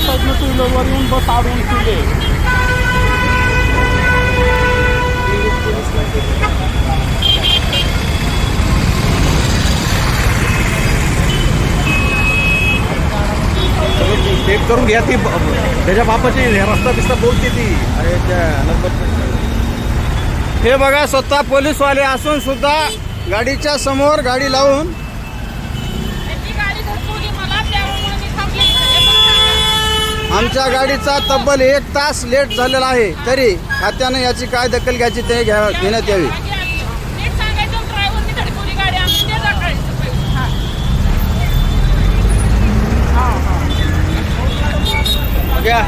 साईडनं टू व्हीलरवर येऊन बस आडवून ठेवले. चेक करून घ्या ती त्याच्या बापाची रस्ता बिस्ता बोलते ती. अरे त्या नंबर हे बघा, स्वतः पोलीसवाले असून सुद्धा गाडीच्या समोर गाडी लावून आमच्या गाडीचा तब्बल 1 तास लेट झालेला आहे, तरी खात्याने याची काय दखल घ्यायची ते घेण्यात यावी. घ्या.